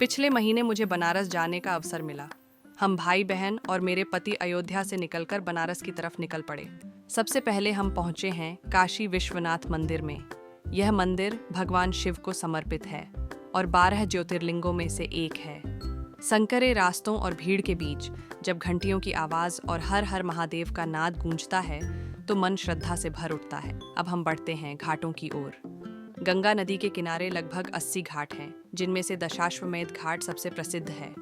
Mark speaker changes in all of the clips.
Speaker 1: पिछले महीने मुझे बनारस जाने का अवसर मिला। हम भाई बहन और मेरे पति अयोध्या से निकलकर बनारस की तरफ निकल पड़े। सबसे पहले हम पहुंचे हैं काशी विश्वनाथ मंदिर में। यह मंदिर भगवान शिव को समर्पित है और 12 ज्योतिर्लिंगों में से एक है। संकरे रास्तों और भीड़ के बीच जब घंटियों की आवाज और हर हर महादेव का नाद गूंजता है तो मन श्रद्धा से भर उठता है। अब हम बढ़ते हैं घाटों की ओर। गंगा नदी के किनारे लगभग 80 घाट हैं, जिनमें से दशाश्वमेध घाट सबसे प्रसिद्ध है।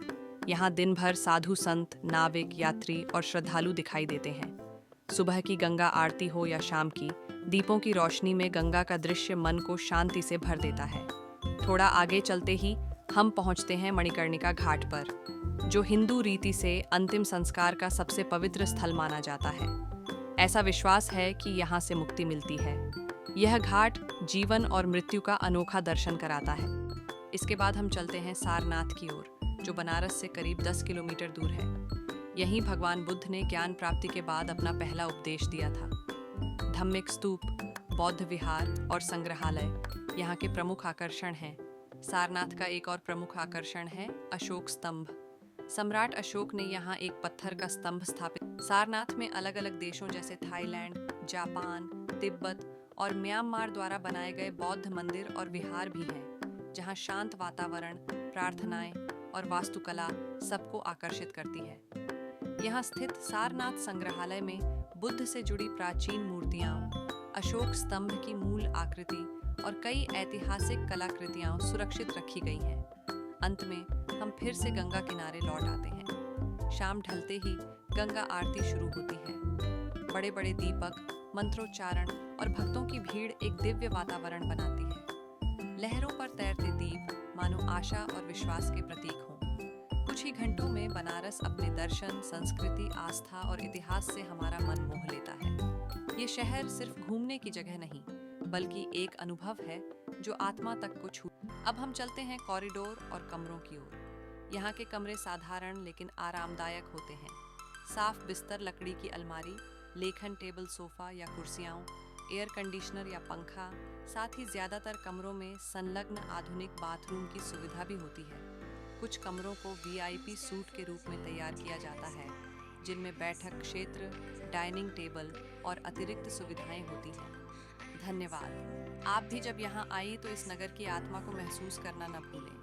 Speaker 1: यहाँ दिन भर साधु संत, नाविक, यात्री और श्रद्धालु दिखाई देते हैं। सुबह की गंगा आरती हो या शाम की, दीपों की रोशनी में गंगा का दृश्य मन को शांति से भर देता है। थोड़ा आगे चलते ही हम पहुंचते हैं मणिकर्णिका घाट पर, जो हिंदू रीति से अंतिम संस्कार का सबसे पवित्र स्थल माना जाता है। ऐसा विश्वास है कि यहाँ से मुक्ति मिलती है। यह घाट जीवन और मृत्यु का अनोखा दर्शन कराता है। इसके बाद हम चलते हैं सारनाथ की ओर, जो बनारस से करीब 10 किलोमीटर दूर है। यहीं भगवान बुद्ध ने ज्ञान प्राप्ति के बाद अपना पहला उपदेश दिया था। धम्मिक स्तूप, बौद्ध विहार और संग्रहालय यहाँ के प्रमुख आकर्षण हैं। सारनाथ का एक और प्रमुख आकर्षण है अशोक स्तंभ। सम्राट अशोक ने यहाँ एक पत्थर का स्तंभ स्थापित। सारनाथ में अलग अलग देशों जैसे थाईलैंड, जापान, तिब्बत और म्यांमार द्वारा बनाए गए बौद्ध मंदिर और विहार भी हैं, जहाँ शांत वातावरण, प्रार्थनाएं और वास्तुकला सबको आकर्षित करती है। यहाँ स्थित सारनाथ संग्रहालय में बुद्ध से जुड़ी प्राचीन मूर्तियां, अशोक स्तंभ की मूल आकृति और कई ऐतिहासिक कलाकृतियां सुरक्षित रखी गई हैं। अंत में हम फिर से गंगा किनारे लौट आते हैं। शाम ढलते ही गंगा आरती शुरू होती है। बड़े बड़े दीपक, मंत्रोच्चारण और भक्तों की भीड़ एक दिव्य वातावरण बनाती है। लहरों पर तैरते दीप मानो आशा और विश्वास के प्रतीक हों। कुछ ही घंटों में बनारस अपने दर्शन, संस्कृति, आस्था और इतिहास से हमारा मन मोह लेता है। ये शहर सिर्फ घूमने की जगह नहीं, बल्कि एक अनुभव है जो आत्मा तक को छू। अब हम चलते हैं कॉरिडोर और कमरों की ओर। यहाँ के कमरे साधारण लेकिन आरामदायक होते हैं। साफ बिस्तर, लकड़ी की अलमारी, लेखन टेबल, सोफा या कुर्सियाँ, एयर कंडीशनर या पंखा, साथ ही ज्यादातर कमरों में संलग्न आधुनिक बाथरूम की सुविधा भी होती है। कुछ कमरों को वीआईपी सूट के रूप में तैयार किया जाता है, जिनमें बैठक क्षेत्र, डाइनिंग टेबल और अतिरिक्त सुविधाएं होती हैं। धन्यवाद। आप भी जब यहाँ आइए तो इस नगर की आत्मा को महसूस करना न भूलें।